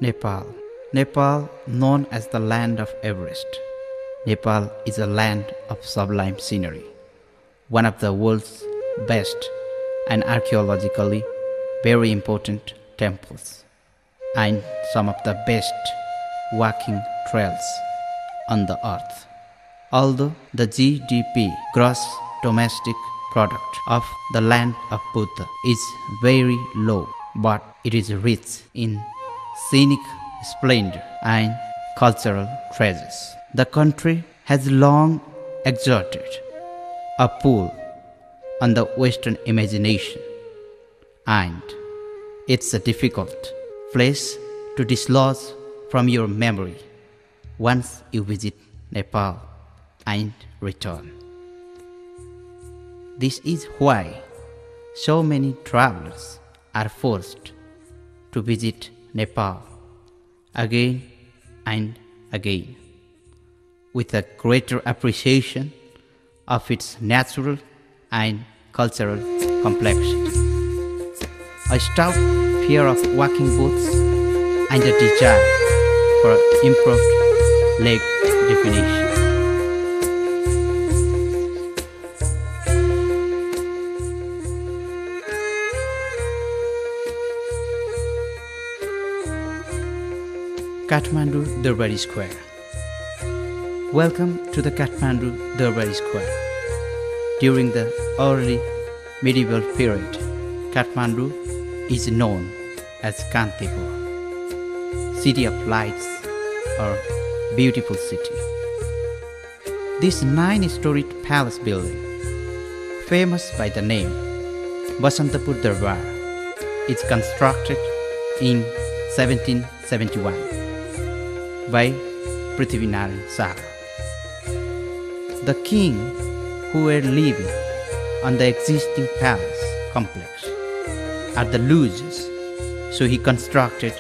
Nepal. Nepal, known as the land of Everest. Nepal is a land of sublime scenery, one of the world's best and archaeologically very important temples, and some of the best walking trails on the earth. Although the GDP, gross domestic product, of the land of Buddha is very low, but it is rich in scenic splendor and cultural treasures. The country has long exerted a pull on the Western imagination, and it's a difficult place to dislodge from your memory once you visit Nepal and return. This is why so many travelers are forced to visit Nepal again and again, with a greater appreciation of its natural and cultural complexity. A stout fear of walking boots and a desire for improved leg definition. Kathmandu Darbari Square. Welcome to the Kathmandu Darbari Square. During the early medieval period, Kathmandu is known as Kantipur, city of lights or beautiful city. This 9-storied palace building, famous by the name Basantapur Darbar, is constructed in 1771 by Prithvinarayan Saha. The king who were living on the existing palace complex are the losers, so he constructed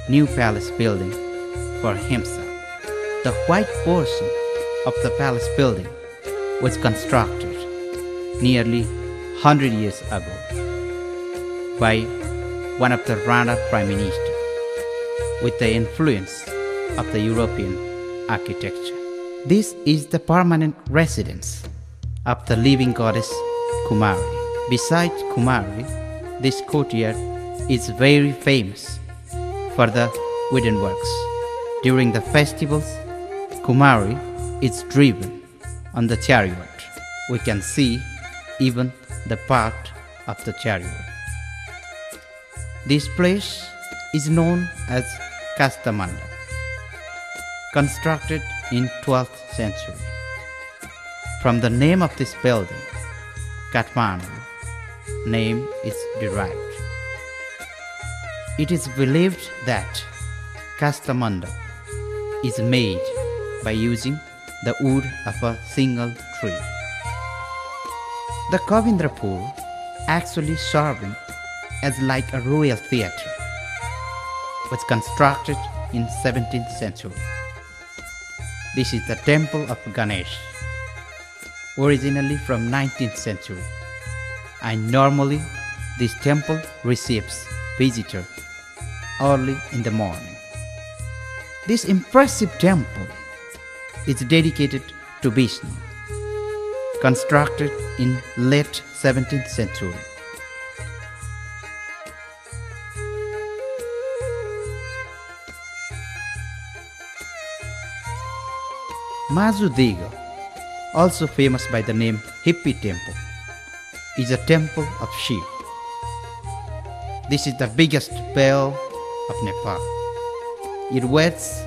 new palace building for himself. The white portion of the palace building was constructed nearly 100 years ago by one of the Rana Prime Minister with the influence of the European architecture. This is the permanent residence of the living goddess Kumari. Besides Kumari, this courtyard is very famous for the wooden works. During the festivals, Kumari is driven on the chariot. We can see even the part of the chariot. This place is known as Kastamanda, constructed in 12th century. From the name of this building, Kathmandu name is derived. It is believed that Kastamanda is made by using the wood of a single tree. The Kavindra pool actually serving as like a royal theatre was constructed in 17th century. This is the temple of Ganesh, originally from 19th century, and normally this temple receives visitors early in the morning. This impressive temple is dedicated to Vishnu, constructed in late 17th century. Mazudega, also famous by the name Hippie Temple, is a temple of Shiva. This is the biggest bell of Nepal. It weighs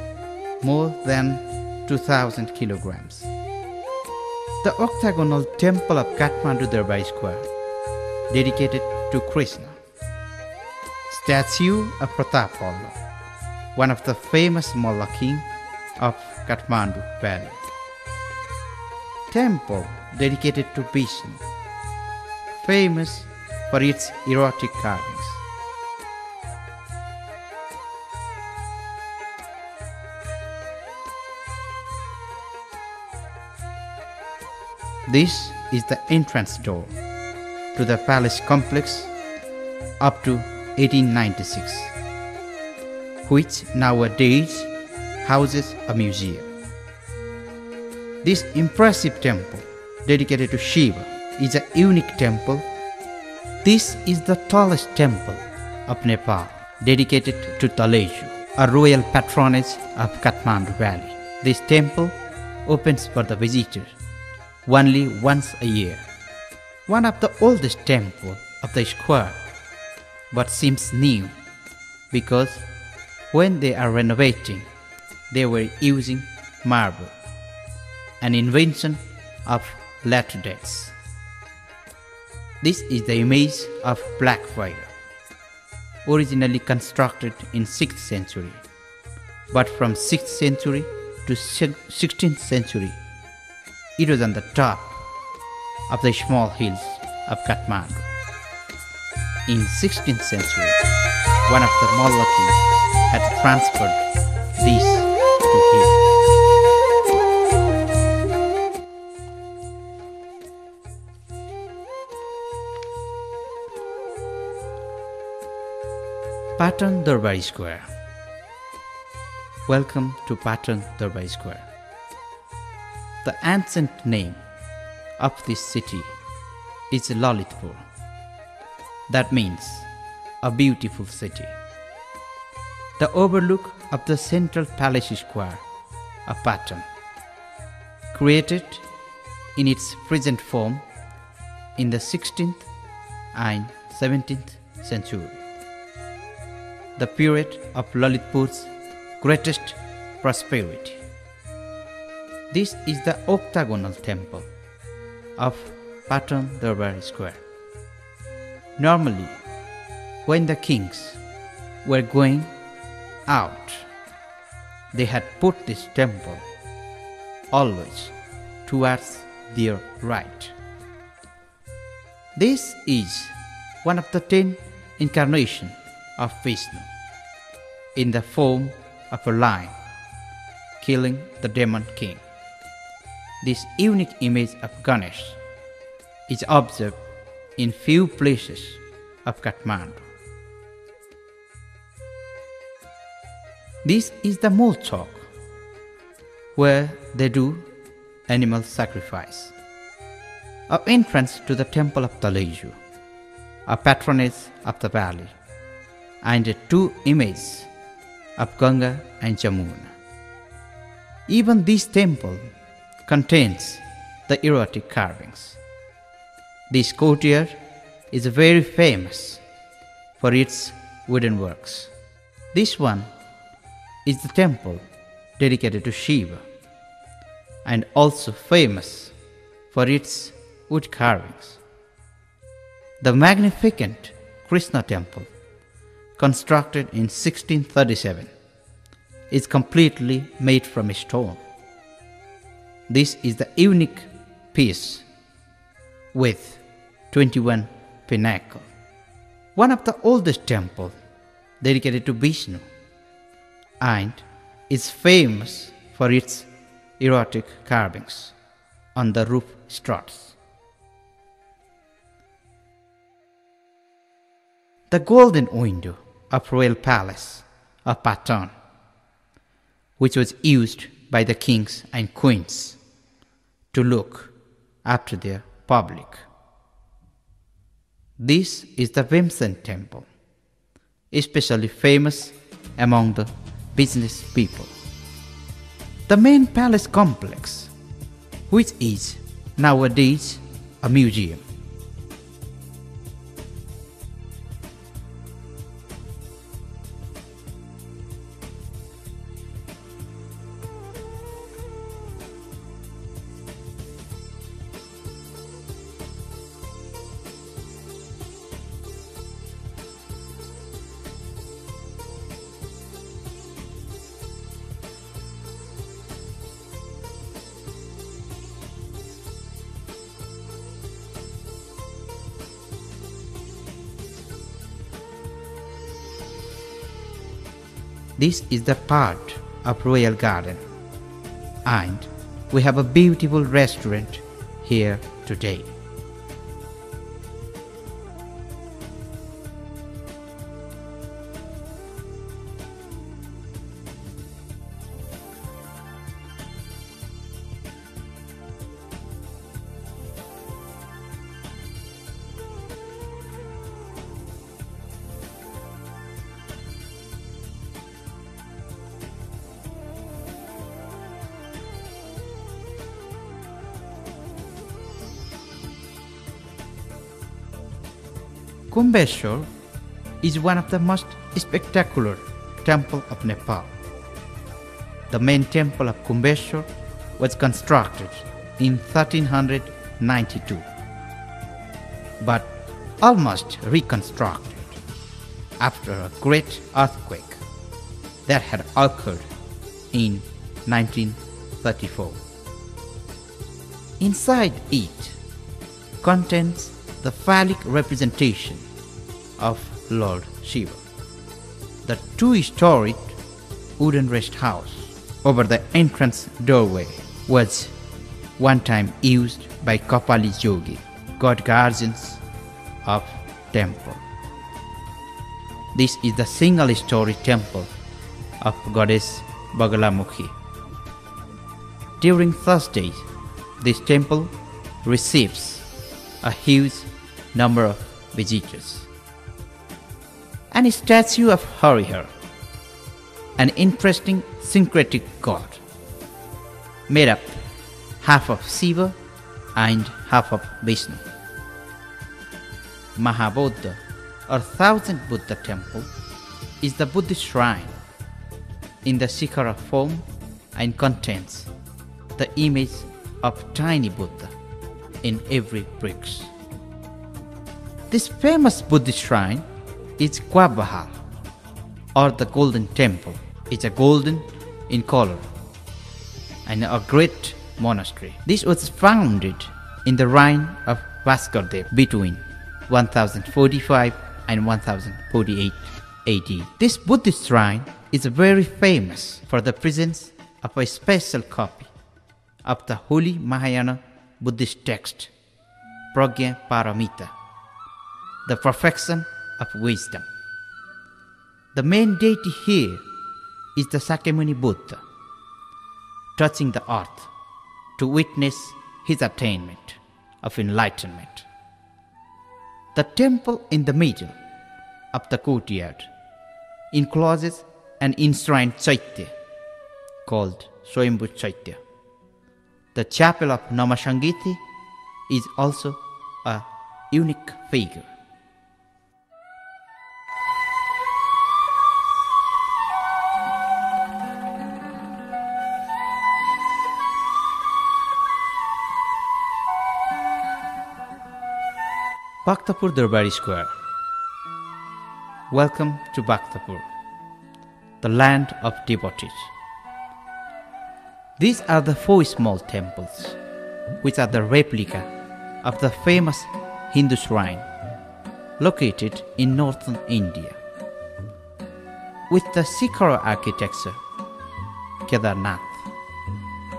more than 2,000 kilograms. The octagonal temple of Kathmandu Darbari Square, dedicated to Krishna. Statue of Pratapalla, one of the famous Malla king of Kathmandu Valley. Temple dedicated to Vishnu, famous for its erotic carvings. This is the entrance door to the palace complex up to 1896. which nowadays houses a museum. This impressive temple, dedicated to Shiva, is a unique temple. This is the tallest temple of Nepal, dedicated to Taleju, a royal patronage of Kathmandu Valley. This temple opens for the visitor only once a year. One of the oldest temples of the square, but seems new because when they are renovating, they were using marble, an invention of latter days. This is the image of black fire, originally constructed in 6th century, but from 6th century to 16th century, it was on the top of the small hills of Kathmandu. In 16th century, one of the Malla kings had transferred this to him. Patan Darbar Square. Welcome to Patan Darbar Square. The ancient name of this city is Lalitpur. That means a beautiful city. The overlook of the central palace square of Patan, created in its present form in the 16th and 17th century, the period of Lalitpur's greatest prosperity. This is the octagonal temple of Patan Darbar Square. Normally, when the kings were going out, they had put this temple always towards their right. This is one of the 10 incarnations of Vishnu in the form of a lion killing the demon king. This unique image of Ganesh is observed in few places of Kathmandu. This is the Mol Chowk, where they do animal sacrifice. Our entrance to the temple of Taleju, a patronage of the valley, and 2 images of Ganga and Jamuna. Even this temple contains the erotic carvings. This courtyard is very famous for its wooden works. This one is the temple dedicated to Shiva and also famous for its wood carvings. The magnificent Krishna temple, constructed in 1637, is completely made from stone. This is the unique piece with 21 pinnacles. One of the oldest temples dedicated to Vishnu, and is famous for its erotic carvings on the roof struts. The golden window of royal palace of Patan, which was used by the kings and queens to look after their public. This is the Vimsen temple, especially famous among the business people. The main palace complex, which is nowadays a museum. This is the part of Royal Garden, and we have a beautiful restaurant here today. Kumbheshwar is one of the most spectacular temples of Nepal. The main temple of Kumbheshwar was constructed in 1392, but almost reconstructed after a great earthquake that had occurred in 1934. Inside it contains the phallic representation of Lord Shiva. The two-storied wooden rest house over the entrance doorway was one time used by Kapali Yogi, god guardians of temple. This is the single-story temple of goddess Bagalamukhi. During Thursdays, this temple receives a huge number of visitors. And a statue of Harihar, an interesting syncretic god, made up half of Shiva and half of Vishnu. Mahabodha or Thousand Buddha Temple is the Buddhist shrine in the Shikhara form and contains the image of tiny Buddha in every bricks. This famous Buddhist shrine is Kwabahal or the Golden Temple. It's a golden in color and a great monastery. This was founded in the reign of Vasudeva between 1045 and 1048 AD. This Buddhist shrine is very famous for the presence of a special copy of the holy Mahayana Buddhist text, Pragya Paramita, the perfection of wisdom. The main deity here is the Sakyamuni Buddha, touching the earth to witness his attainment of enlightenment. The temple in the middle of the courtyard encloses an enshrined Chaitya called Swayambhu Chaitya. The chapel of Namasangiti is also a unique figure. Bhaktapur Darbari Square. Welcome to Bhaktapur, the land of devotees. These are the 4 small temples, which are the replica of the famous Hindu shrine located in northern India. With the Shikhara architecture, Kedarnath,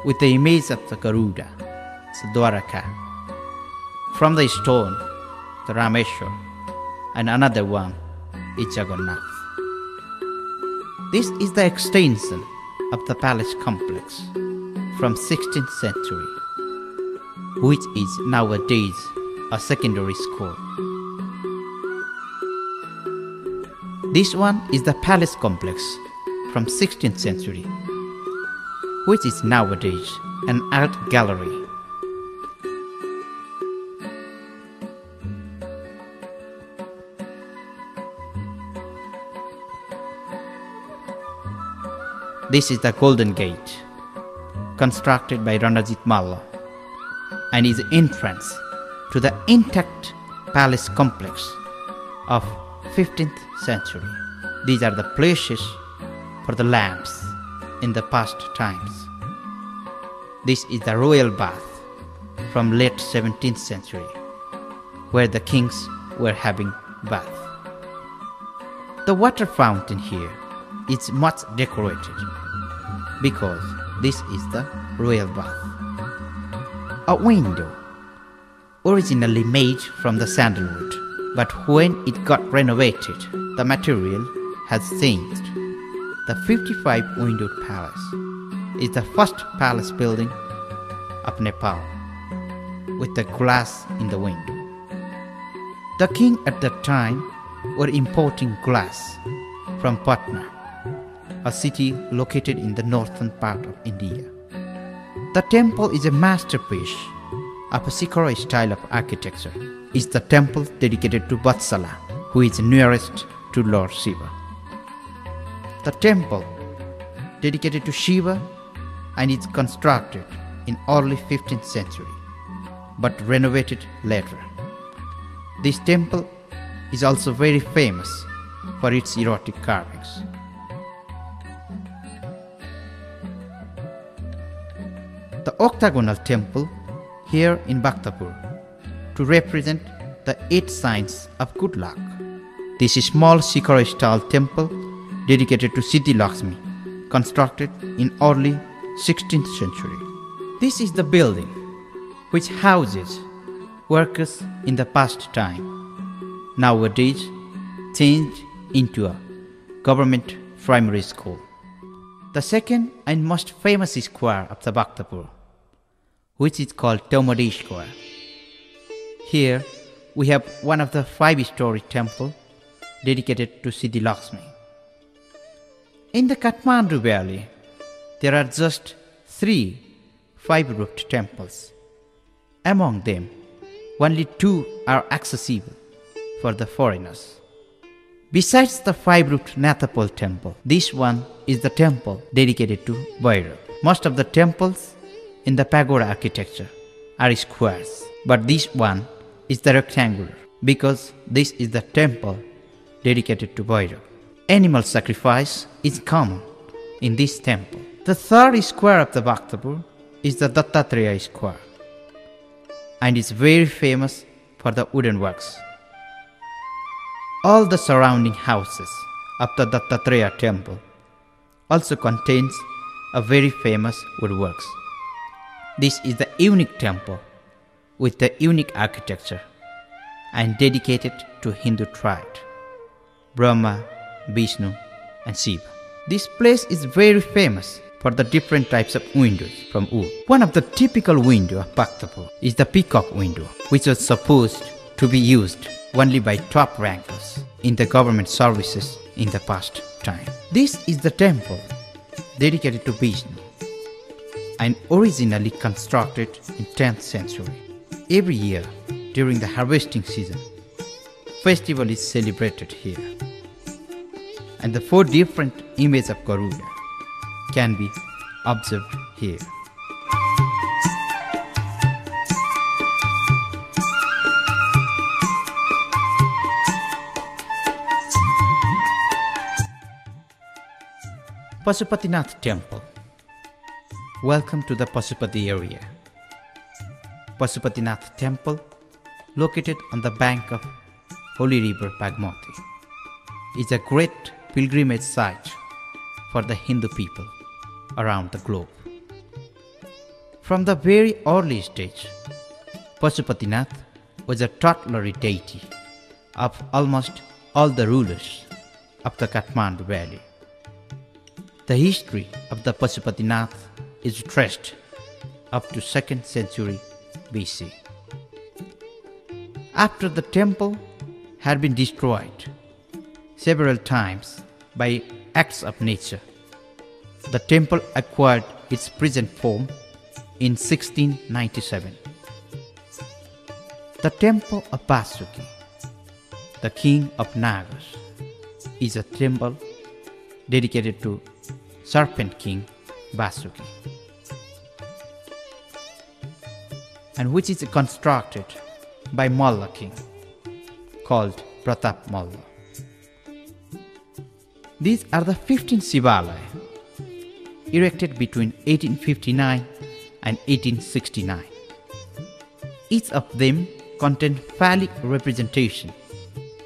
with the image of the Garuda, Dwaraka, from the stone, the Rameshwar, and another one is Jagannath. This is the extension of the palace complex from 16th century, which is nowadays a secondary school. This one is the palace complex from 16th century, which is nowadays an art gallery. This is the Golden Gate, constructed by Ranajit Malla, and is the entrance to the intact palace complex of 15th century. These are the places for the lamps in the past times. This is the royal bath from late 17th century, where the kings were having bath. The water fountain here is much decorated because this is the royal bath. A window, originally made from the sandalwood, but when it got renovated, the material has changed. The 55-windowed palace is the first palace building of Nepal with the glass in the window. The king at that time were importing glass from Patna, a city located in the northern part of India. The temple is a masterpiece of a Shikhara style of architecture. It's the temple dedicated to Vatsala, who is nearest to Lord Shiva. The temple, dedicated to Shiva, and is constructed in early 15th century, but renovated later. This temple is also very famous for its erotic carvings. The octagonal temple here in Bhaktapur to represent the 8 signs of good luck. This is small Shikara style temple dedicated to Siddhi Lakshmi, constructed in early 16th century. This is the building which houses workers in the past time, nowadays changed into a government primary school. The second and most famous square of the Bhaktapur, which is called Taumadi Square. Here we have one of the 5-story temple dedicated to Siddhi Lakshmi. In the Kathmandu Valley, there are just 3 5-roofed temples. Among them, only 2 are accessible for the foreigners. Besides the 5-roofed Nathapal temple, this one is the temple dedicated to Bhairav. Most of the temples in the pagoda architecture are squares, but this one is the rectangular because this is the temple dedicated to Bhairav. Animal sacrifice is common in this temple. The third square of the Bhaktapur is the Dattatreya Square and is very famous for the wooden works. All the surrounding houses of the Dattatreya temple also contains a very famous woodworks. This is the unique temple with the unique architecture and dedicated to Hindu tribe, Brahma, Vishnu and Shiva. This place is very famous for the different types of windows from wood. One of the typical window of Bhaktapur is the peacock window, which was supposed to be used only by top rankers in the government services in the past time. This is the temple dedicated to Vishnu and originally constructed in 10th century. Every year during the harvesting season, festival is celebrated here. And the 4 different images of Garuda can be observed here. Pasupatinath Temple. Welcome to the Pasupati area. Pasupatinath Temple, located on the bank of Holy River Bagmati, is a great pilgrimage site for the Hindu people around the globe. From the very early stage, Pasupatinath was a tutelary deity of almost all the rulers of the Kathmandu Valley. The history of the Pasupatinath is traced up to 2nd century BC. After the temple had been destroyed several times by acts of nature, the temple acquired its present form in 1697. The temple of Vasuki, the king of Nagas, is a temple dedicated to Serpent King Vasuki, and which is constructed by Malla king called Pratap Malla. These are the 15 Shivalaya erected between 1859 and 1869. Each of them contain phallic representation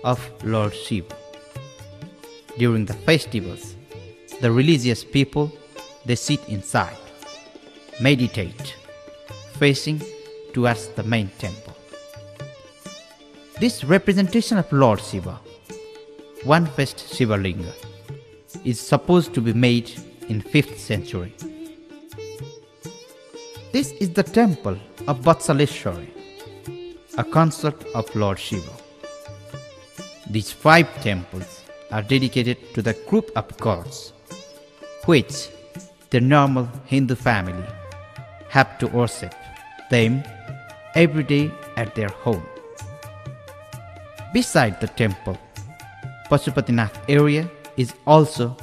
of Lord Shiva. During the festivals, the religious people, they sit inside, meditate, facing towards the main temple. This representation of Lord Shiva, one-faced Shiva Linga, is supposed to be made in 5th century. This is the temple of Vatsaleshwari, a consort of Lord Shiva. These 5 temples are dedicated to the group of gods which the normal Hindu family have to worship them every day at their home. Beside the temple Pashupatinath area is also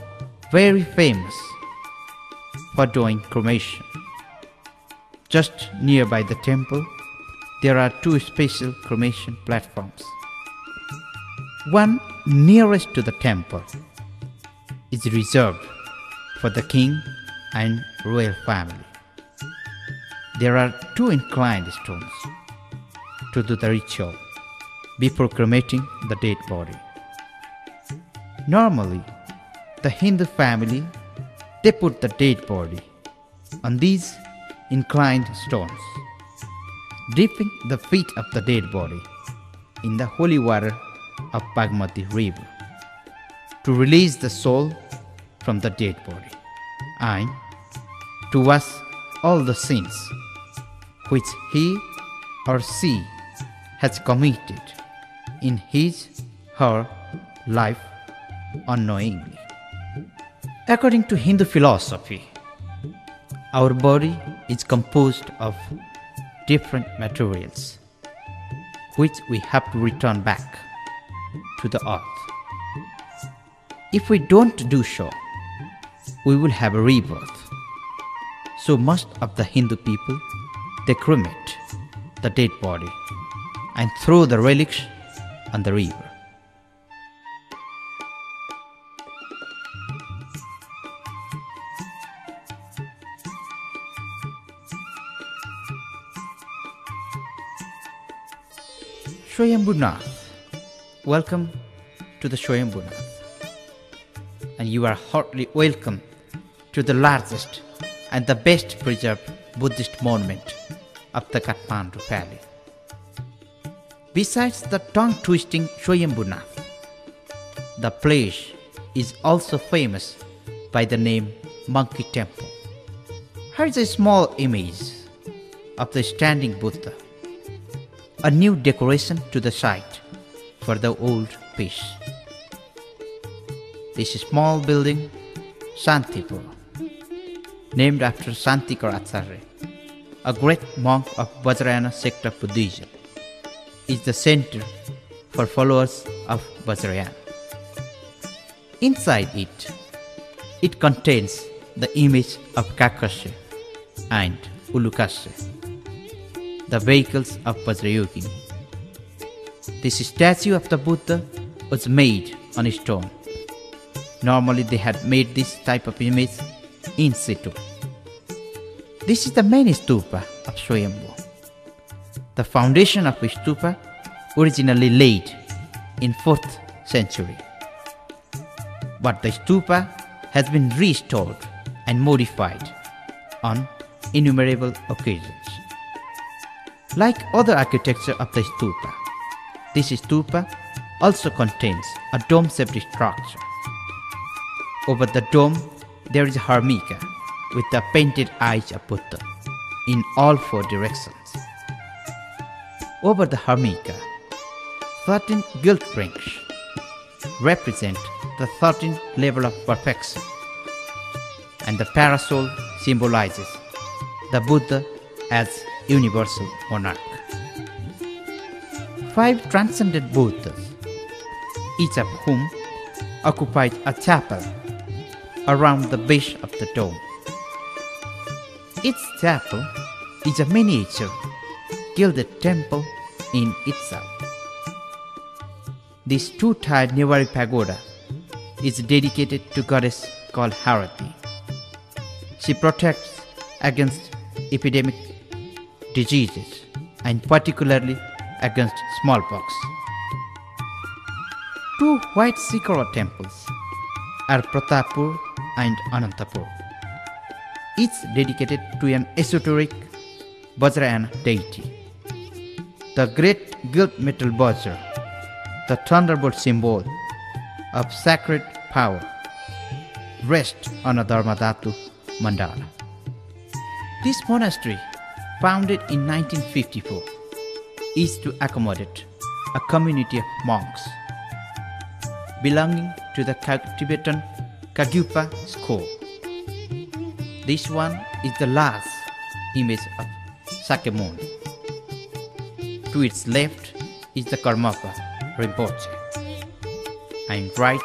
very famous for doing cremation. Just nearby the temple, there are two special cremation platforms. One nearest to the temple is reserved for the king and royal family. There are two inclined stones to do the ritual before cremating the dead body. Normally, the Hindu family, they put the dead body on these inclined stones, dipping the feet of the dead body in the holy water of Bagmati river to release the soul from the dead body and to wash all the sins which he or she has committed in his her life unknowingly. According to Hindu philosophy, our body is composed of different materials which we have to return back to the earth. If we don't do so, we will have a rebirth. So most of the Hindu people, they cremate the dead body and throw the relics on the river. Swayambhunath. Welcome to the Swayambhunath. And you are heartily welcome to the largest and the best preserved Buddhist monument of the Kathmandu Valley. Besides the tongue-twisting Swayambhunath, the place is also famous by the name Monkey Temple. Here is a small image of the standing Buddha, a new decoration to the site for the old piece. This small building, Shantipur, named after Shantikar Acharya, a great monk of Vajrayana sect of Buddhism, is the center for followers of Vajrayana. Inside it contains the image of Kakasya and Ulukasya, the vehicles of Vajrayogini. This statue of the Buddha was made on stone. Normally they had made this type of image in situ. This is the main stupa of Swayambhu. The foundation of the stupa originally laid in 4th century. But the stupa has been restored and modified on innumerable occasions. Like other architecture of the stupa, this stupa also contains a dome-shaped structure. Over the dome, there is a harmika with the painted eyes of Buddha in all 4 directions. Over the harmika, 13 gilt rings represent the 13th level of perfection, and the parasol symbolizes the Buddha as universal monarch. 5 transcendent Buddhas, each of whom occupied a chapel around the base of the dome. Each chapel is a miniature gilded temple in itself. This 2-tiered Newari pagoda is dedicated to goddess called Harati. She protects against epidemic diseases and particularly against smallpox. 2 white Sikara temples are Pratapur and Anantapur, each dedicated to an esoteric Vajrayana deity. The great gilt metal Vajra, the thunderbolt symbol of sacred power, rests on a Dharmadhatu mandala. This monastery, founded in 1954, is to accommodate a community of monks belonging to the Tibetan Kagyupa school. This one is the last image of Sakyamuni. To its left is the Karmapa Rinpoche. and right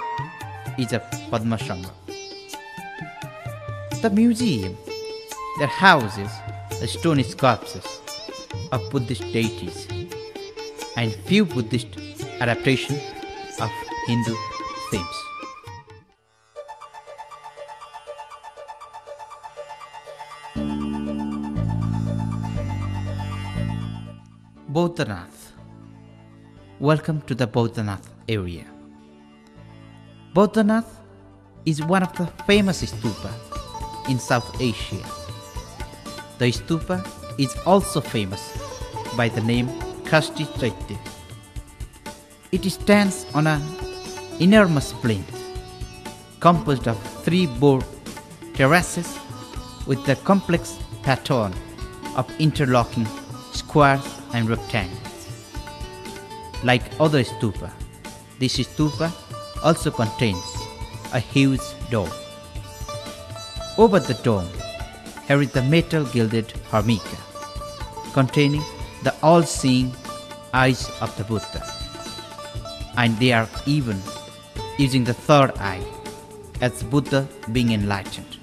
is a Padmasambha. The museum that houses the stone sculptures of Buddhist deities and few Buddhist adaptations of Hindu themes. Bodhanath. Welcome to the Bodhanath area. Bodhanath is one of the famous stupa in South Asia. The stupa is also famous by the name Kashti Chaitya. It stands on an enormous plain composed of 3 board terraces with the complex pattern of interlocking squares and rectangles. Like other stupa, this stupa also contains a huge dome. Over the dome, here is the metal gilded harmika, containing the all-seeing eyes of the Buddha. And they are even using the third eye as Buddha being enlightened.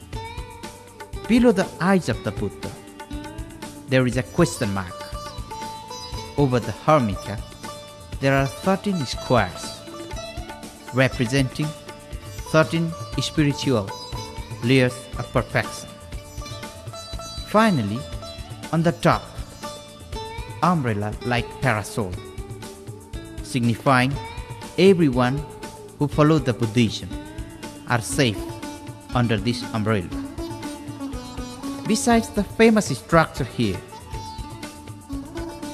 Below the eyes of the Buddha, there is a question mark. Over the harmika, there are 13 squares representing 13 spiritual layers of perfection. Finally, on the top, umbrella-like parasol, signifying everyone who follows the Buddhism are safe under this umbrella. Besides the famous structure here,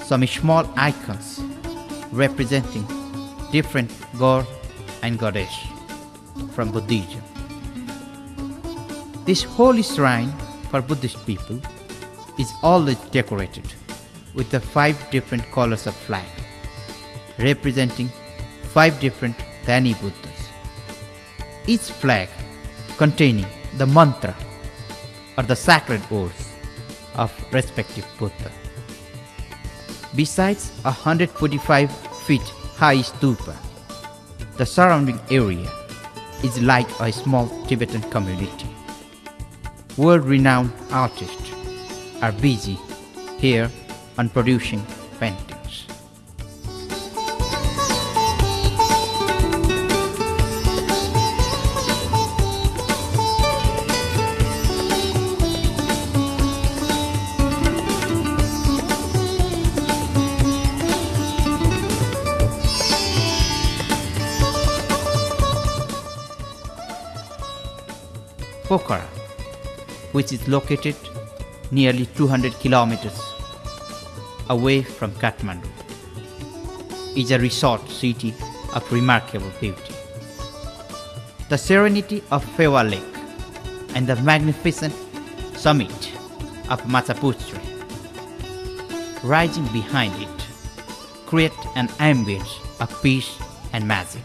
some small icons representing different god and goddess from Buddhism. This holy shrine for Buddhist people is always decorated with the 5 different colors of flag, representing 5 different Dhyani Buddhas. Each flag containing the mantra or the sacred words of respective Buddha. Besides 145 feet high stupa, the surrounding area is like a small Tibetan community. World-renowned artists are busy here on producing paintings. Pokhara, which is located nearly 200 kilometers away from Kathmandu, is a resort city of remarkable beauty. The serenity of Phewa Lake and the magnificent summit of Machapuchre rising behind it create an ambience of peace and magic.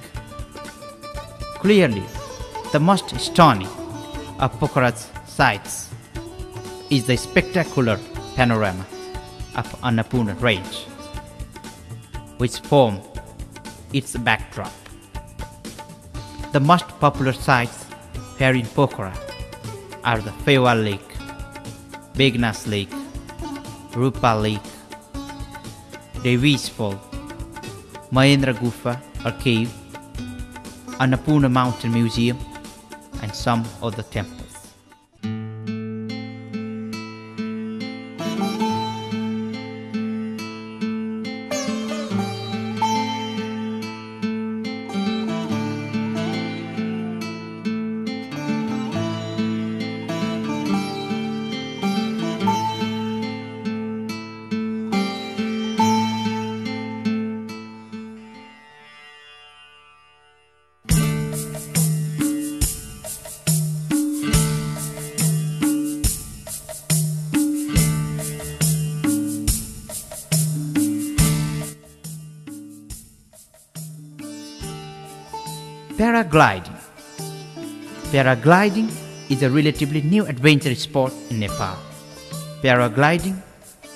Clearly, the most stunning of Pokhara's sights is the spectacular panorama of Annapurna Range, which form its backdrop. The most popular sites here in Pokhara are the Phewa Lake, Begnas Lake, Rupa Lake, Devi's Fall, Mahendra Gufa or Cave, Annapurna Mountain Museum, and some other temples. Paragliding. Paragliding is a relatively new adventure sport in Nepal. Paragliding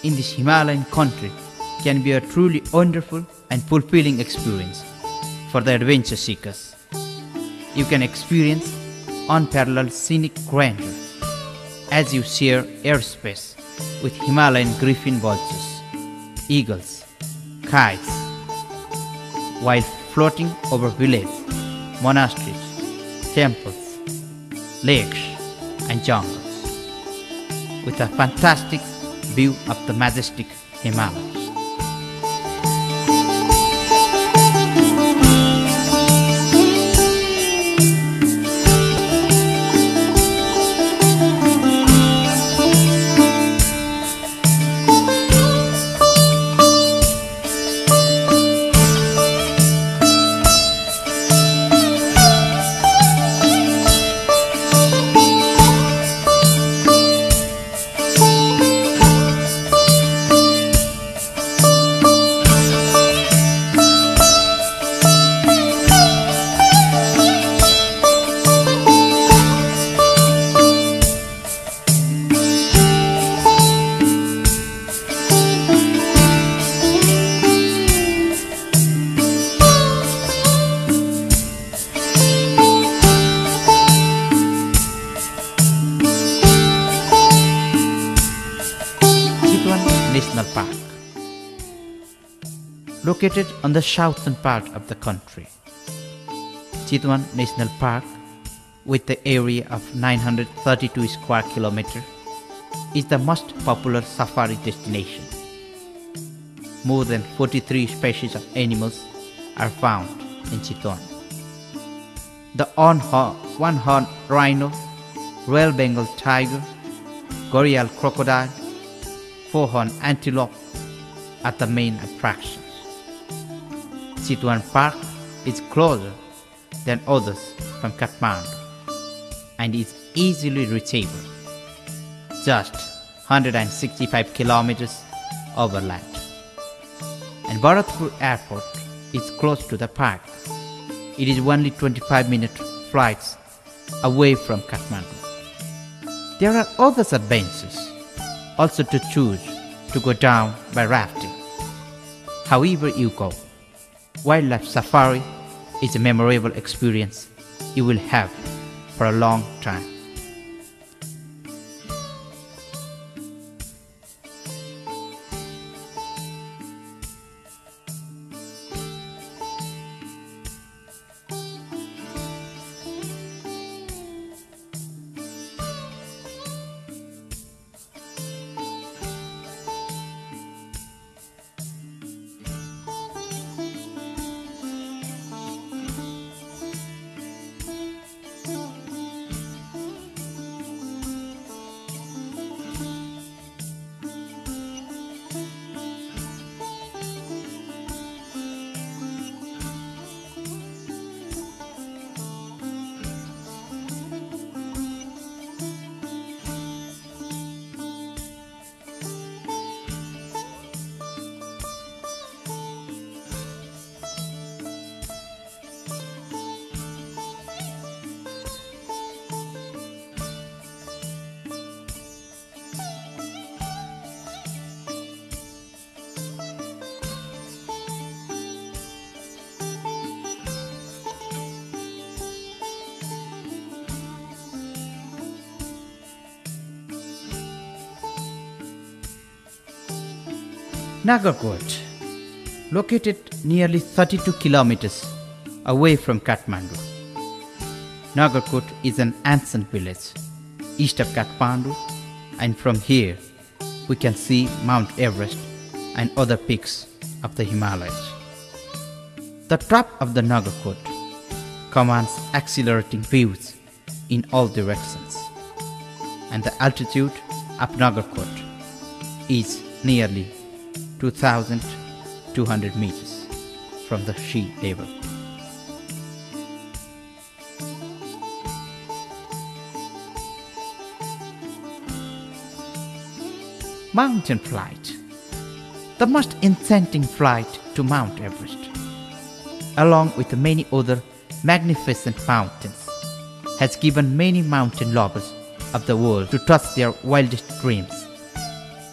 in this Himalayan country can be a truly wonderful and fulfilling experience for the adventure seekers. you can experience unparalleled scenic grandeur as you share airspace with Himalayan griffin vultures, eagles, kites, while floating over villages, monasteries, temples, lakes, and jungles, with a fantastic view of the majestic Himalayas. National Park. Located on the southern part of the country, Chitwan National Park, with the area of 932 square kilometers, is the most popular safari destination. More than 43 species of animals are found in Chitwan. The one-horned rhino, Royal Bengal tiger, Gharial crocodile, four-horned antelope are the main attractions. Chitwan Park is closer than others from Kathmandu and is easily reachable, just 165 kilometers overland. And Bharatpur Airport is close to the park. It is only 25-minute flights away from Kathmandu. There are other adventures also to choose to go down by rafting. However you go, wildlife safari is a memorable experience you will have for a long time. Nagarkot, located nearly 32 kilometers away from Kathmandu. Nagarkot is an ancient village east of Kathmandu, and from here we can see Mount Everest and other peaks of the Himalayas. The top of the Nagarkot commands exhilarating views in all directions, and the altitude of Nagarkot is nearly 2,200 meters from the sea level. Mountain flight, the most enchanting flight to Mount Everest, along with many other magnificent mountains, has given many mountain lovers of the world to touch their wildest dreams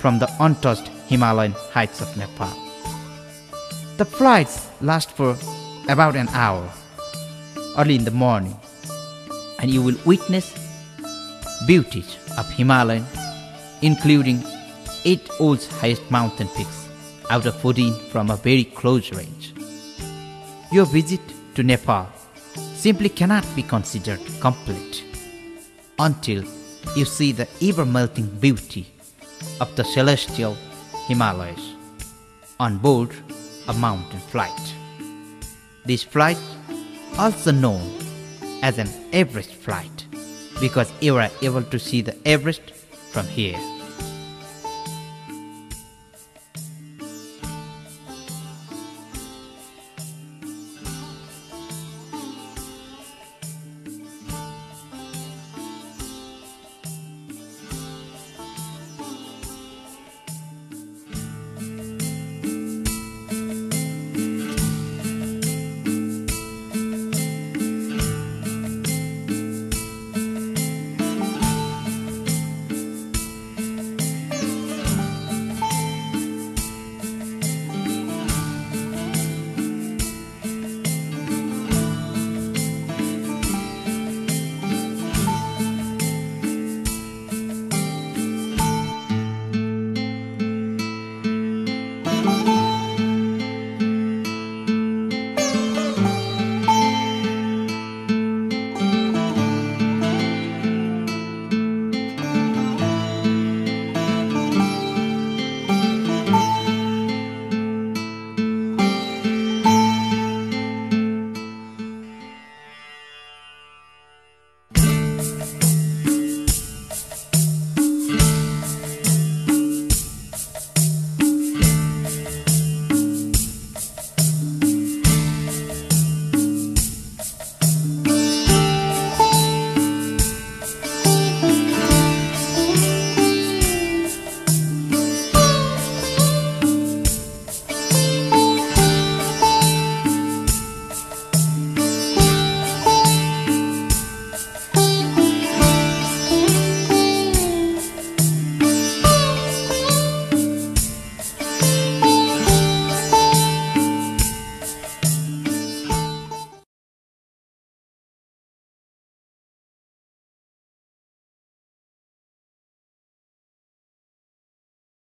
from the untouched Himalayan heights of Nepal. The flights last for about an hour. Early in the morning, and you will witness beauties of Himalayan, including 8 world's highest mountain peaks out of 14 from a very close range. Your visit to Nepal simply cannot be considered complete until you see the ever-melting beauty of the celestial Himalayas on board a mountain flight. This flight, also known as an Everest flight, because you are able to see the Everest from here.